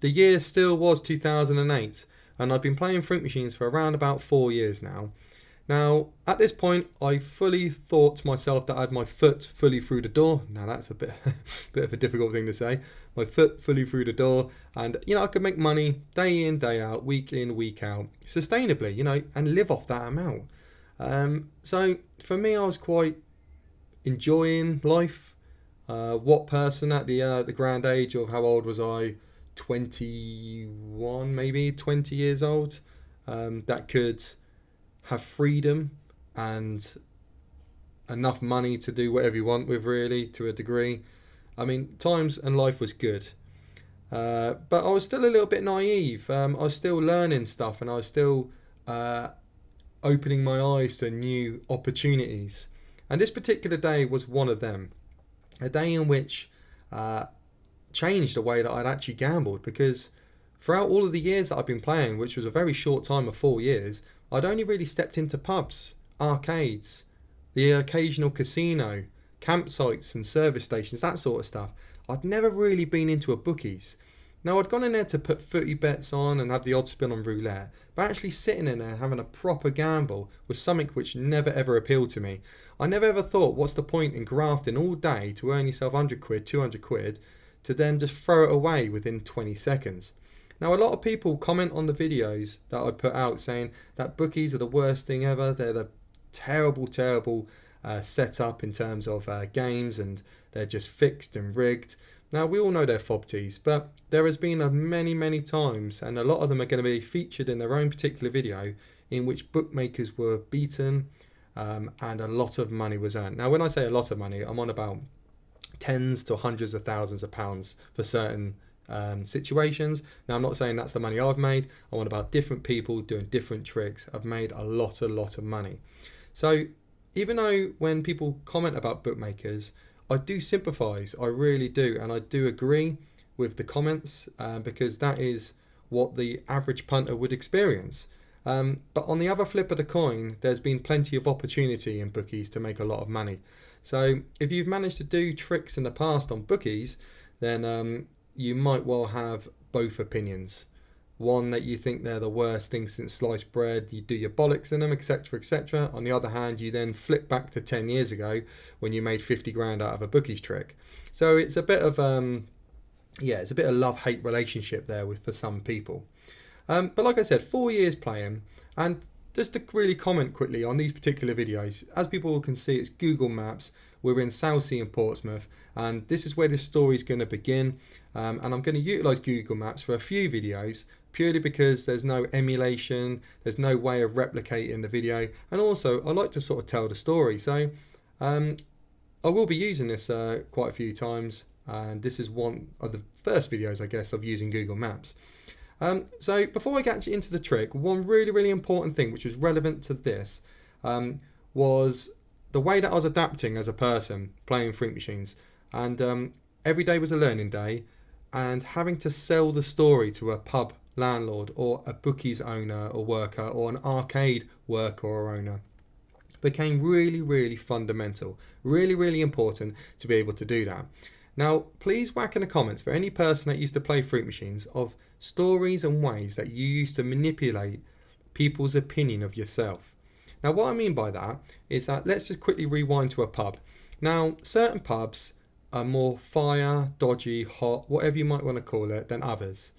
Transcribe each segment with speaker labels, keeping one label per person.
Speaker 1: The year still was 2008, and I'd been playing fruit machines for around about 4 years now. Now, at this point, I fully thought to myself that I had my foot fully through the door. Now, that's a bit, bit of a difficult thing to say. My foot fully through the door, and I could make money day in, day out, week in, week out, sustainably, and live off that amount. So for me, I was quite enjoying life. What person at the grand age of, how old was I? 21, maybe 20 years old, that could have freedom and enough money to do whatever you want with, really, to a degree. I mean, times and life was good. But I was still a little bit naive. I was still learning stuff, and I was still opening my eyes to new opportunities. And this particular day was one of them. A day in which changed the way that I'd actually gambled, because throughout all of the years that I've been playing, which was a very short time of 4 years, I'd only really stepped into pubs, arcades, the occasional casino, campsites and service stations, that sort of stuff. I'd never really been into a bookies. Now, I'd gone in there to put 30 bets on and have the odd spin on roulette, but actually sitting in there having a proper gamble was something which never ever appealed to me. I never ever thought, what's the point in grafting all day to earn yourself 100 quid, 200 quid, to then just throw it away within 20 seconds. Now, a lot of people comment on the videos that I put out saying that bookies are the worst thing ever. They're the terrible, terrible setup in terms of games, and they're just fixed and rigged. Now, we all know they're FOBTs, but there has been many, many times, and a lot of them are going to be featured in their own particular video, in which bookmakers were beaten and a lot of money was earned. Now, when I say a lot of money, I'm on about tens to hundreds of thousands of pounds for certain situations. Now, I'm not saying that's the money I've made. I'm on about different people doing different tricks. I've made a lot of money. So even though when people comment about bookmakers, I do sympathise, I really do, and I do agree with the comments because that is what the average punter would experience. But on the other flip of the coin, there's been plenty of opportunity in bookies to make a lot of money. So if you've managed to do tricks in the past on bookies, then you might well have both opinions. One, that you think they're the worst thing since sliced bread, you do your bollocks in them, etc, etc. On the other hand, you then flip back to 10 years ago when you made 50 grand out of a bookies trick. So it's a bit of it's a bit of love-hate relationship there for some people. But like I said, 4 years playing, and just to really comment quickly on these particular videos, as people can see, it's Google Maps. We're in Southsea in Portsmouth, and this is where this story is going to begin. And I'm going to utilise Google Maps for a few videos, purely because there's no emulation, there's no way of replicating the video, and also I like to sort of tell the story. So I will be using this quite a few times, and this is one of the first videos, I guess, of using Google Maps. So before I get into the trick, one really important thing which was relevant to this was the way that I was adapting as a person playing fruit machines. And every day was a learning day, and having to sell the story to a pub landlord or a bookies owner or worker or an arcade worker or owner became really fundamental, really important to be able to do that. Now, please whack in the comments for any person that used to play fruit machines of stories and ways that you used to manipulate people's opinion of yourself. Now, what I mean by that is that let's just quickly rewind to a pub. Now, certain pubs are more fire, dodgy, hot, whatever you might want to call it, than others.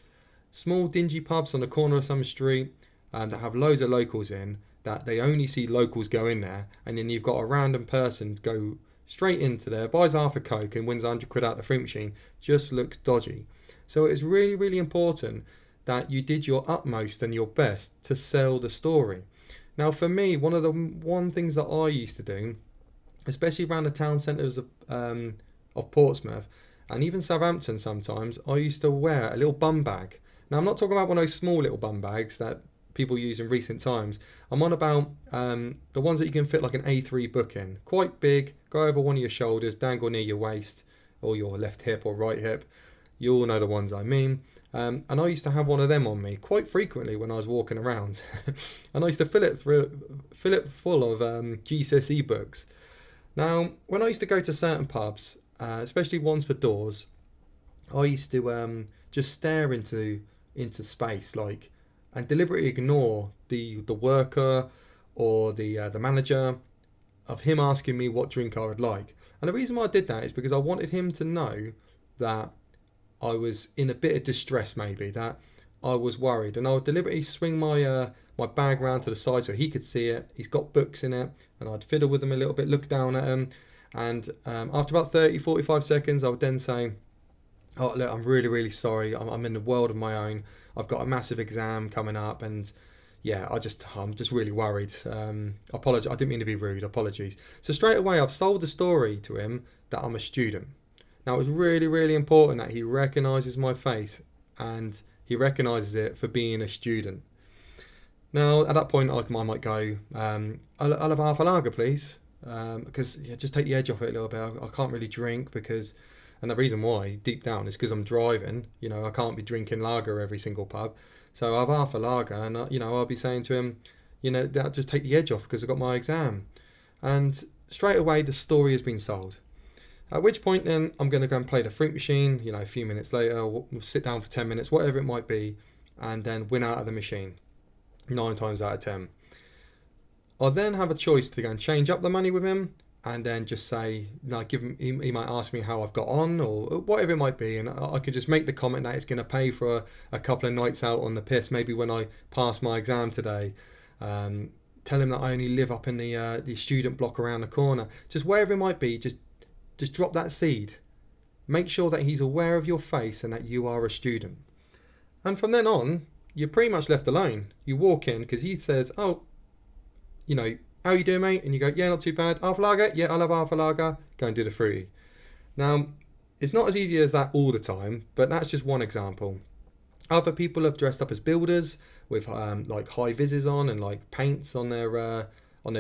Speaker 1: Small dingy pubs on the corner of some street that have loads of locals in, that they only see locals go in there, and then you've got a random person go straight into there, buys half a Coke and wins 100 quid out of the fruit machine, just looks dodgy. So it's really important that you did your utmost and your best to sell the story. Now, for me, one of the things that I used to do, especially around the town centres of Portsmouth and even Southampton sometimes, I used to wear a little bum bag. Now, I'm not talking about one of those small little bum bags that people use in recent times. I'm on about the ones that you can fit like an A3 book in. Quite big, go over one of your shoulders, dangle near your waist or your left hip or right hip. You all know the ones I mean. And I used to have one of them on me quite frequently when I was walking around. And I used to fill it full of GCSE books. Now, when I used to go to certain pubs, especially ones for doors, I used to just stare into space, like, and deliberately ignore the worker or the manager, of him asking me what drink I would like. And the reason why I did that is because I wanted him to know that I was in a bit of distress, maybe that I was worried, and I would deliberately swing my bag round to the side so he could see it. He's got books in it, and I'd fiddle with them a little bit, look down at him, and after about 30-45 seconds, I would then say, "Oh, look, I'm really, really sorry. I'm in a world of my own. I've got a massive exam coming up, and yeah, I'm just really worried. Apologize. I didn't mean to be rude. Apologies." So straight away, I've sold the story to him that I'm a student. Now, it's really, really important that he recognises my face, and he recognises it for being a student. Now, at that point, I might go, I'll have half a lager, please. Because just take the edge off it a little bit. I can't really drink because, and the reason why, deep down, is because I'm driving. I can't be drinking lager every single pub. So I'll have half a lager, and I'll be saying to him, that just take the edge off because I've got my exam. And straight away, the story has been sold. At which point then I'm going to go and play the fruit machine, a few minutes later, we'll sit down for 10 minutes, whatever it might be, and then win out of the machine, 9 times out of 10. I'll then have a choice to go and change up the money with him, and then just say, give him, he might ask me how I've got on, or whatever it might be, and I could just make the comment that it's going to pay for a couple of nights out on the piss, maybe when I pass my exam today. Tell him that I only live up in the student block around the corner. Just wherever it might be, just drop that seed. Make sure that he's aware of your face and that you are a student. And from then on, you're pretty much left alone. You walk in because he says, "Oh, how you doing, mate?" And you go, "Yeah, not too bad. Half a lager? Yeah, I'll have half a lager." Go and do the fruity. Now, it's not as easy as that all the time, but that's just one example. Other people have dressed up as builders with like high vises on and like paints on their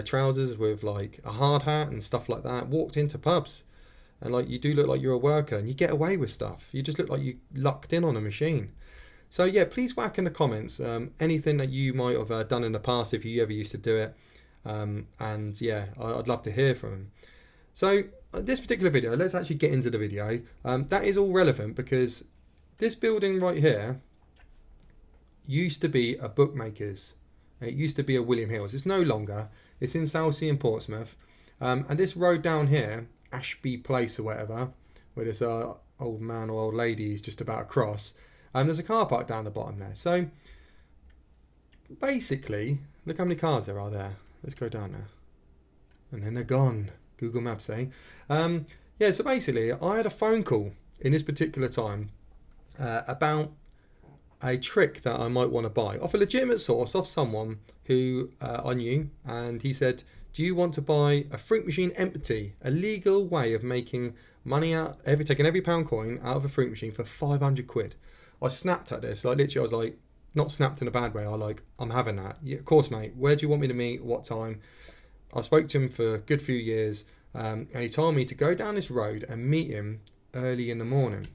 Speaker 1: trousers with like a hard hat and stuff like that. Walked into pubs. And like, you do look like you're a worker, and you get away with stuff. You just look like you lucked in on a machine. So yeah, please whack in the comments anything that you might have done in the past if you ever used to do it. And yeah, I'd love to hear from them. So this particular video, let's actually get into the video. That is all relevant because this building right here used to be a Bookmakers. It used to be a William Hill's. It's no longer. It's in Southsea in Portsmouth. And this road down here, Ashby Place or whatever, where this old man or old lady is just about to cross, there's a car park down the bottom there. So basically, look how many cars there are there. Let's go down there, and then they're gone. Google Maps, eh? Yeah, so basically I had a phone call in this particular time about a trick that I might want to buy off a legitimate source, off someone who I knew, and he said, "Do you want to buy a fruit machine empty? A legal way of making money out, taking every pound coin out of a fruit machine for 500 quid." I snapped at this. Like, literally, I was like, not snapped in a bad way. I'm having that. Yeah, of course, mate. Where do you want me to meet? What time? I spoke to him for a good few years, and he told me to go down this road and meet him early in the morning.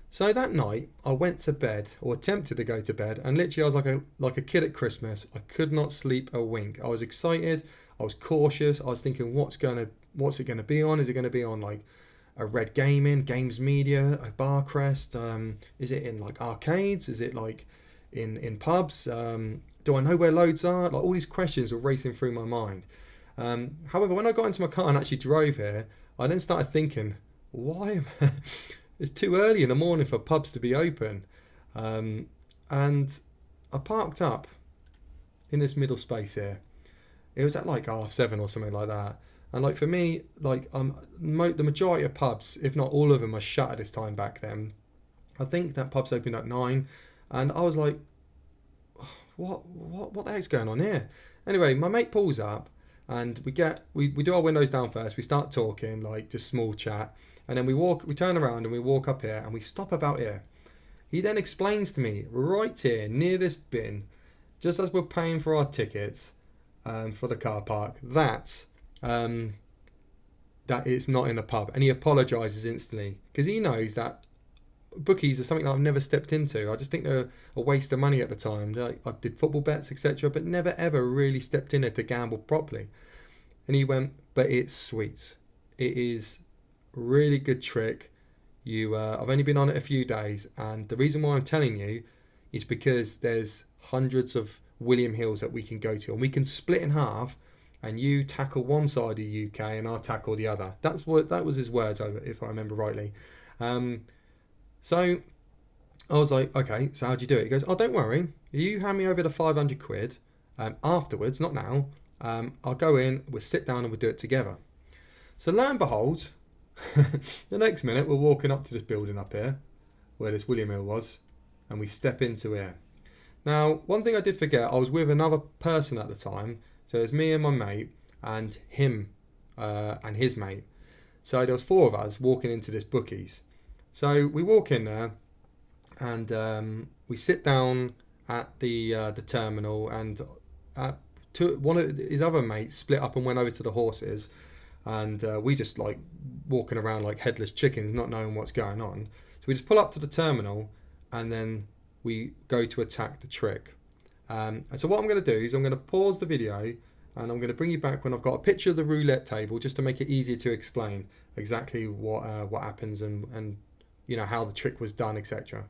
Speaker 1: So that night, I went to bed, or attempted to go to bed, and literally I was like a kid at Christmas. I could not sleep a wink. I was excited. I was cautious. I was thinking, what's it gonna be on? Is it gonna be on like a Red Gaming, Games Media, a Barcrest? Is it in like arcades? Is it like in pubs? Do I know where loads are? Like, all these questions were racing through my mind. However, when I got into my car and actually drove here, I then started thinking, why? It's too early in the morning for pubs to be open. And I parked up in this middle space here. It was at like 7:30 or something like that. And like, for me, like, the majority of pubs, if not all of them, are shut at this time back then. I think that pubs opened at 9, and I was like, what the heck's going on here? Anyway, my mate pulls up, and we do our windows down first. We start talking, like, just small chat, and then we turn around and we walk up here, and we stop about here. He then explains to me, right here near this bin, just as we're paying for our tickets for the car park, that it's not in a pub, and he apologises instantly because he knows that bookies are something that I've never stepped into. I just think they're a waste of money at the time. Like, I did football bets, etc., but never ever really stepped in it to gamble properly. And he went, "But it's sweet. It is a really good trick. I've only been on it a few days, and the reason why I'm telling you is because there's hundreds of William Hills that we can go to, and we can split in half, and you tackle one side of the UK and I'll tackle the other. That was his words, if I remember rightly. So I was like, okay, so how do you do it? He goes, oh, don't worry, you hand me over the 500 quid afterwards, not now. I'll go in, we'll sit down and we'll do it together. So lo and behold, the next minute we're walking up to this building up here, where this William Hill was, and we step into here. Now, one thing I did forget, I was with another person at the time. So it was me and my mate, and him and his mate. So there was 4 of us walking into this Bookie's. So we walk in there, and we sit down at the terminal, and one of his other mates split up and went over to the horses, and we just like walking around like headless chickens, not knowing what's going on. So we just pull up to the terminal, and then we go to attack the trick. And so what I'm going to do is I'm going to pause the video, and I'm going to bring you back when I've got a picture of the roulette table, just to make it easier to explain exactly what happens and you know how the trick was done, etc.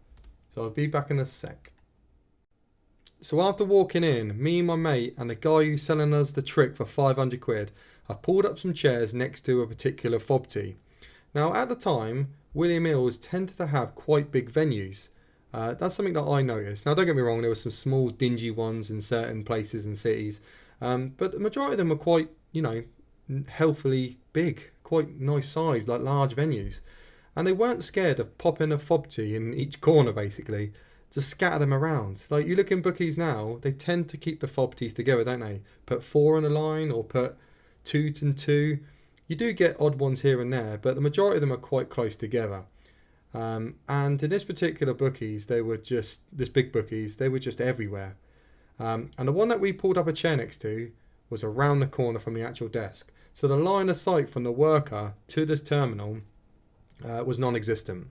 Speaker 1: So I'll be back in a sec. So after walking in, me and my mate and the guy who's selling us the trick for 500 quid, I've pulled up some chairs next to a particular FOBT. Now at the time, William Hills tended to have quite big venues. That's something that I noticed. Now don't get me wrong, there were some small dingy ones in certain places and cities, but the majority of them were quite, you know, healthily big, quite nice size, like large venues. And they weren't scared of popping a FOBT in each corner basically, to scatter them around. Like you look in bookies now, they tend to keep the FOBTs together, don't they? Put 4 in a line or put 2 and 2. You do get odd ones here and there, but the majority of them are quite close together. And in this particular bookies, they were just everywhere. And the one that we pulled up a chair next to was around the corner from the actual desk. So the line of sight from the worker to this terminal was non-existent.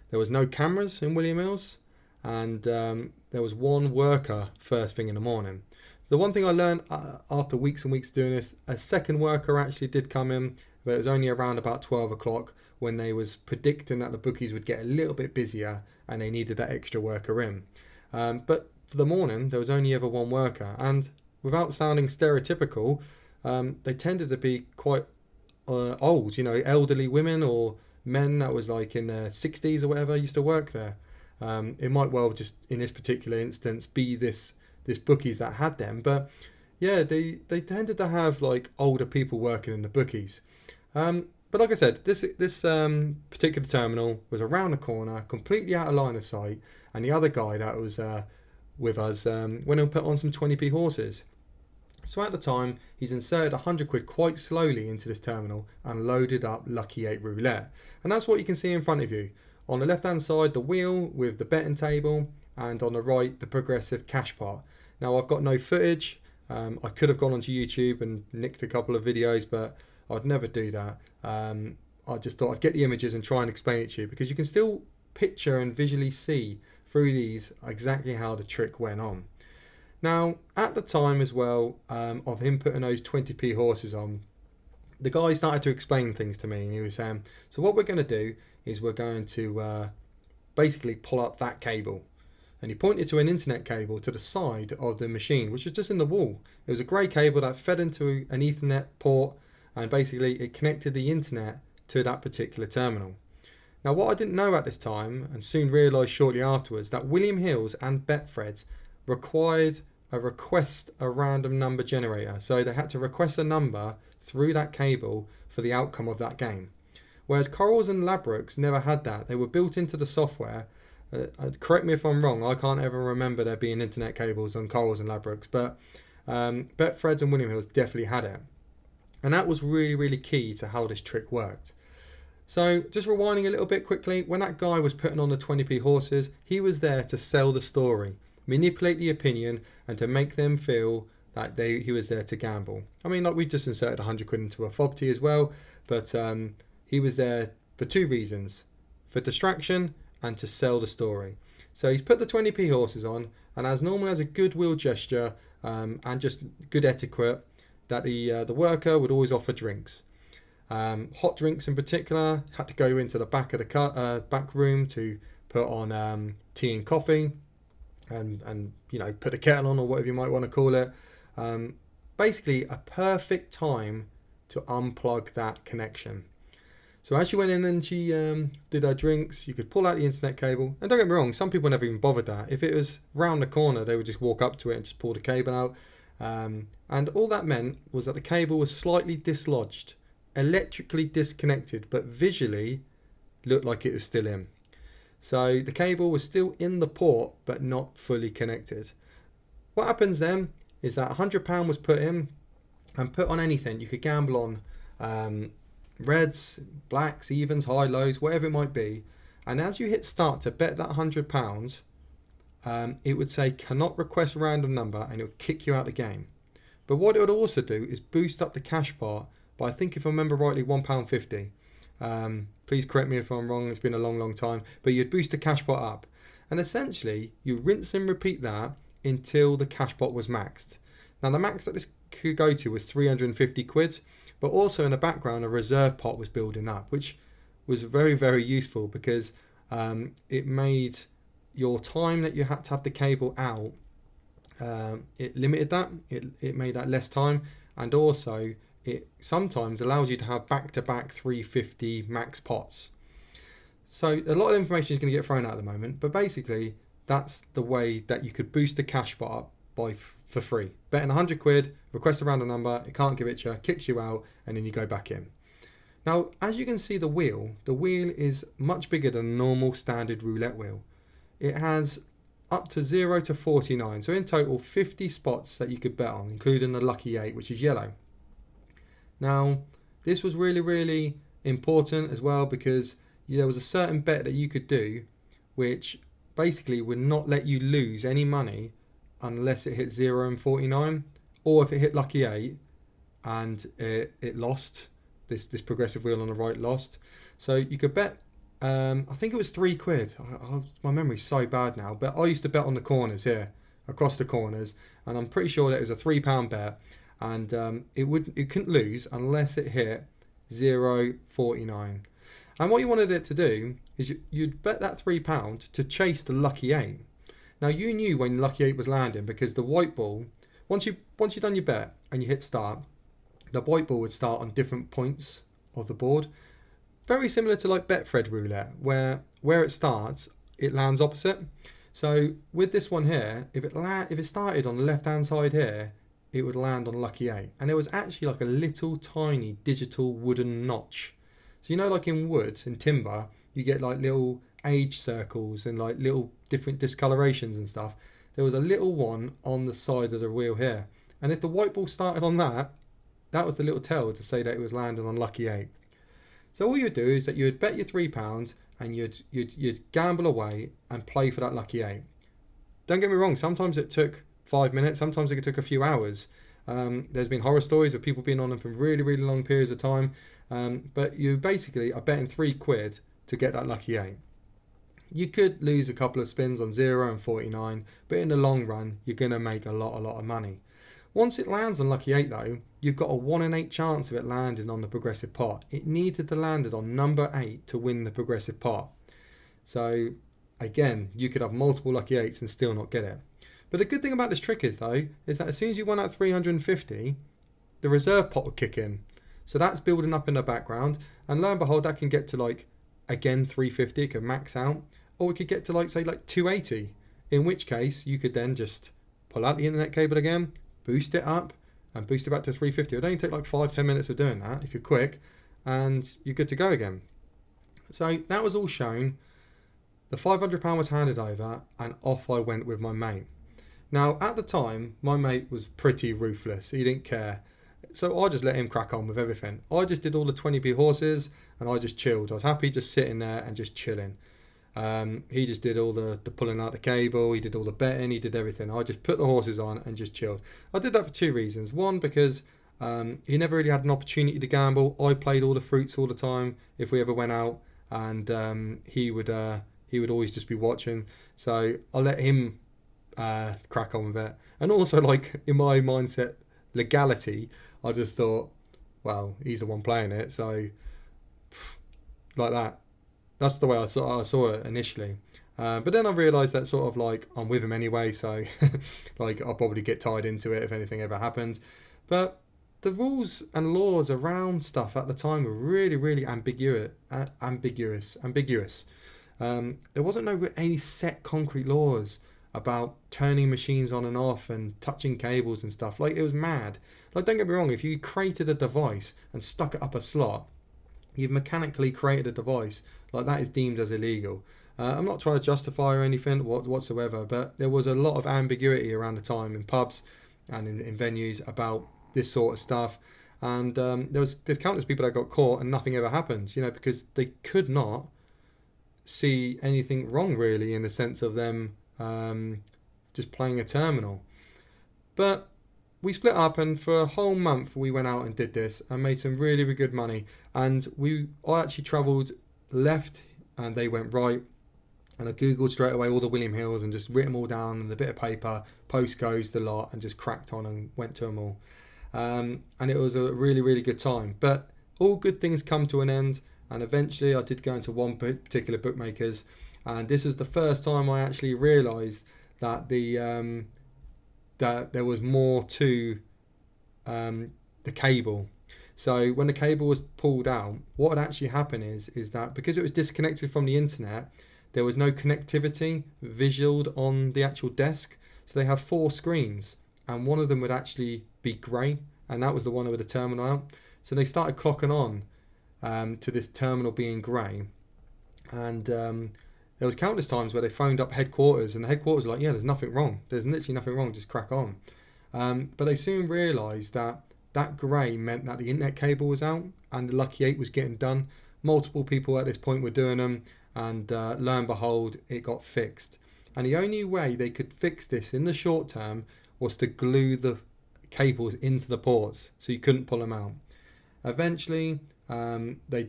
Speaker 1: There was no cameras in William Hills, and there was one worker first thing in the morning. The one thing I learned after weeks and weeks doing this, a second worker actually did come in, but it was only around about 12 o'clock when they was predicting that the bookies would get a little bit busier and they needed that extra worker in. But for the morning, there was only ever one worker, and without sounding stereotypical, they tended to be quite old, you know, elderly women or men that was like in their 60s or whatever used to work there. It might well just in this particular instance be this bookies that had them, but yeah, they tended to have like older people working in the bookies. But like I said, this particular terminal was around the corner, completely out of line of sight, and the other guy that was with us went and put on some 20p horses. So at the time, he's inserted 100 quid quite slowly into this terminal and loaded up Lucky 8 Roulette. And that's what you can see in front of you. On the left hand side, the wheel with the betting table, and on the right, the progressive cash pot. Now I've got no footage. I could have gone onto YouTube and nicked a couple of videos, but I'd never do that. I just thought I'd get the images and try and explain it to you, because you can still picture and visually see through these exactly how the trick went on. Now, at the time as well of him putting those 20p horses on, the guy started to explain things to me, and he was saying, so what we're going to do is we're going to basically pull up that cable. And he pointed to an internet cable to the side of the machine, which was just in the wall. It was a grey cable that fed into an Ethernet port, and basically it connected the internet to that particular terminal. Now, what I didn't know at this time, and soon realised shortly afterwards, that William Hills and Betfred required a request a random number generator. So they had to request a number through that cable for the outcome of that game. Whereas Corals and Ladbrokes never had that. They were built into the software. Correct me if I'm wrong, I can't ever remember there being internet cables on Corals and Ladbrokes, but Betfred's and William Hills definitely had it. And that was really, really key to how this trick worked. So just rewinding a little bit quickly, when that guy was putting on the 20p horses, he was there to sell the story, manipulate the opinion, and to make them feel that he was there to gamble. I mean, like we just inserted 100 quid into a FOBT as well, but he was there for 2 reasons: for distraction and to sell the story. So he's put the 20p horses on, and as normal as a goodwill gesture and just good etiquette, that the worker would always offer drinks. Hot drinks in particular, had to go into the back of the back room to put on tea and coffee, and put the kettle on or whatever you might want to call it. Basically, a perfect time to unplug that connection. So as she went in and she did her drinks, you could pull out the internet cable. And don't get me wrong, some people never even bothered that. If it was round the corner, they would just walk up to it and just pull the cable out. And all that meant was that the cable was slightly dislodged, electrically disconnected, but visually looked like it was still in. So the cable was still in the port, but not fully connected. What happens then is that £100 was put in, and put on anything. You could gamble on reds, blacks, evens, high, lows, whatever it might be. And as you hit start to bet that £100, it would say cannot request a random number, and it would kick you out of the game. But what it would also do is boost up the cash part by, I think if I remember rightly, £1.50. Please correct me if I'm wrong, it's been a long time. But you'd boost the cash pot up. And essentially, you rinse and repeat that until the cash pot was maxed. Now the max that this could go to was 350 quid. But also in the background, a reserve pot was building up, which was very, very useful because it made your time that you had to have the cable out, it limited that, it made that less time, and also it sometimes allows you to have back-to-back 350 max pots. So a lot of information is going to get thrown out at the moment, but basically that's the way that you could boost the cash pot up for free. Betting 100 quid, request a random number, it can't give it to you, kicks you out, and then you go back in. Now, as you can see, the wheel is much bigger than a normal standard roulette wheel. It has up to 0 to 49, so in total 50 spots that you could bet on, including the lucky 8, which is yellow. Now, this was really, really important as well because there was a certain bet that you could do which basically would not let you lose any money unless it hit 0 and 49, or if it hit lucky 8 and it lost, this progressive wheel on the right lost. So you could bet, I think it was £3. My memory's so bad now, but I used to bet on the corners here, across the corners, and I'm pretty sure that it was a £3 bet, and it couldn't lose unless it hit 0.49. And what you wanted it to do is you'd bet that £3 to chase the lucky 8. Now you knew when lucky 8 was landing because the white ball, once you've done your bet and you hit start, the white ball would start on different points of the board. Very similar to like Betfred roulette, where it starts, it lands opposite. So with this one here, if it started on the left hand side here, it would land on lucky 8. And it was actually like a little tiny digital wooden notch. So like in wood and timber, you get like little age circles and like little different discolorations and stuff. There was a little one on the side of the wheel here. And if the white ball started on that was the little tell to say that it was landing on lucky 8. So all you'd do is that you would bet your £3 and you'd gamble away and play for that lucky 8. Don't get me wrong, sometimes it took 5 minutes, sometimes it took a few hours. There's been horror stories of people being on them for really, really long periods of time. But you basically are betting £3 to get that lucky 8. You could lose a couple of spins on 0 and 49, but in the long run, you're going to make a lot of money. Once it lands on lucky 8 though, you've got a 1 in 8 chance of it landing on the progressive pot. It needed to land it on number 8 to win the progressive pot. So again, you could have multiple lucky 8s and still not get it. But the good thing about this trick is that as soon as you won out 350, the reserve pot would kick in. So that's building up in the background, and lo and behold, that can get to like, again, 350, it could max out, or it could get to like, say, like 280, in which case you could then just pull out the internet cable again, boost it up, and boost it back to 350. It would only take like 5-10 minutes of doing that, if you're quick, and you're good to go again. So that was all shown. The £500 was handed over, and off I went with my mate. Now, at the time, my mate was pretty ruthless. He didn't care. So I just let him crack on with everything. I just did all the 20p horses and I just chilled. I was happy just sitting there and just chilling. He just did all the pulling out the cable, he did all the betting, he did everything. I just put the horses on and just chilled. I did that for two reasons. One, because he never really had an opportunity to gamble. I played all the fruits all the time if we ever went out, and he would always just be watching. So I let him crack on with it. And also, like, in my mindset, legality, I just thought, well, he's the one playing it, so like that. That's the way I saw it initially. But then I realised that sort of like I'm with him anyway, so like I'll probably get tied into it if anything ever happens. But the rules and laws around stuff at the time were really, really ambiguous. There wasn't no any set concrete laws about turning machines on and off and touching cables and stuff. Like, it was mad. Like, don't get me wrong, if you created a device and stuck it up a slot, you've mechanically created a device. Like, that is deemed as illegal. I'm not trying to justify or anything whatsoever, but there was a lot of ambiguity around the time in pubs and in venues about this sort of stuff. And there's countless people that got caught and nothing ever happened, you know, because they could not see anything wrong really in the sense of them just playing a terminal. But we split up, and for a whole month we went out and did this and made some really, really good money. And I actually travelled left and they went right, and I googled straight away all the William Hills and just written them all down on a bit of paper, postcodes, the lot, and just cracked on and went to them all. And it was a really, really good time. But all good things come to an end, and eventually I did go into one particular bookmakers, and this is the first time I actually realised that that there was more to the cable. So when the cable was pulled out, what had actually happened is that because it was disconnected from the internet, there was no connectivity visualed on the actual desk. So they have 4 screens, and one of them would actually be grey, and that was the one with the terminal out. So they started clocking on to this terminal being grey, and there was countless times where they phoned up headquarters, and the headquarters were like, yeah, there's nothing wrong. There's literally nothing wrong. Just crack on. But they soon realised that grey meant that the internet cable was out and the Lucky 8 was getting done. Multiple people at this point were doing them, and lo and behold, it got fixed. And the only way they could fix this in the short term was to glue the cables into the ports, so you couldn't pull them out. Eventually, they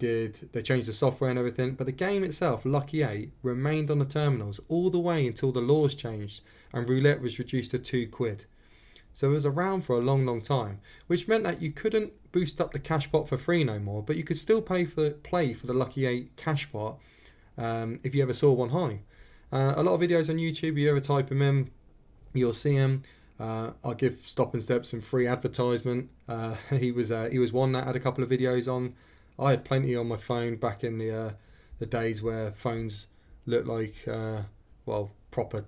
Speaker 1: changed the software and everything, but the game itself, Lucky 8, remained on the terminals all the way until the laws changed and Roulette was reduced to £2. So it was around for a long, long time, which meant that you couldn't boost up the cash pot for free no more, but you could still play for the Lucky 8 cash pot if you ever saw one high. A lot of videos on YouTube, you ever type them in, you'll see them. I'll give Stop and Step some free advertisement. He was one that had a couple of videos on. I had plenty on my phone back in the days where phones looked like proper,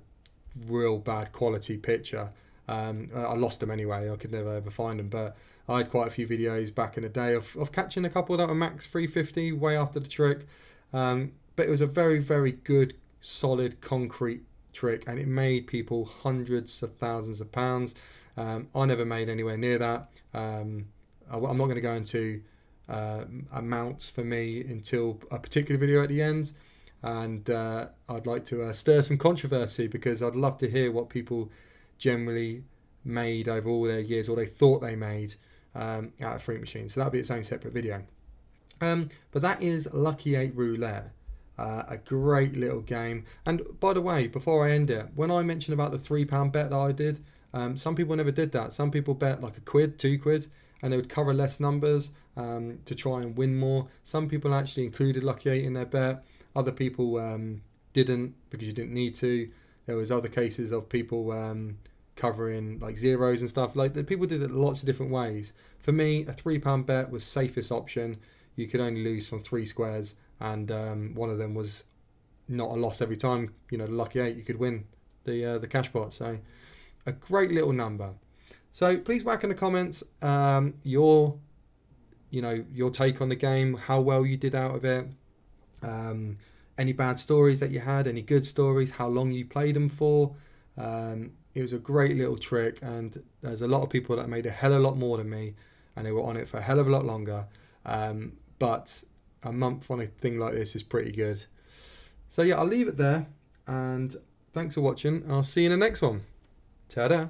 Speaker 1: real bad quality picture. I lost them anyway. I could never ever find them, but I had quite a few videos back in the day of catching a couple that were max 350 way after the trick. But it was a very, very good, solid, concrete trick, and it made people hundreds of thousands of pounds. I never made anywhere near that. I'm not going to go into amounts for me until a particular video at the end, and I'd like to stir some controversy, because I'd love to hear what people generally made over all their years, or they thought they made out of fruit machines. So that'll be its own separate video. But that is Lucky 8 Roulette. A great little game. And by the way, before I end it, when I mentioned about the £3 bet that I did, some people never did that. Some people bet like £1, £2, and they would cover less numbers to try and win more. Some people actually included Lucky 8 in their bet. Other people didn't, because you didn't need to. There was other cases of people covering like zeros and stuff. Like, the people did it lots of different ways. For me, a £3 bet was safest option. You could only lose from 3 squares, and one of them was not a loss every time. You know, the Lucky 8, you could win the cash pot. So a great little number. So please whack in the comments your take on the game, how well you did out of it, any bad stories that you had, any good stories, how long you played them for. It was a great little trick, and there's a lot of people that made a hell of a lot more than me, and they were on it for a hell of a lot longer. But a month on a thing like this is pretty good. So yeah, I'll leave it there, and thanks for watching. I'll see you in the next one. Ta-da.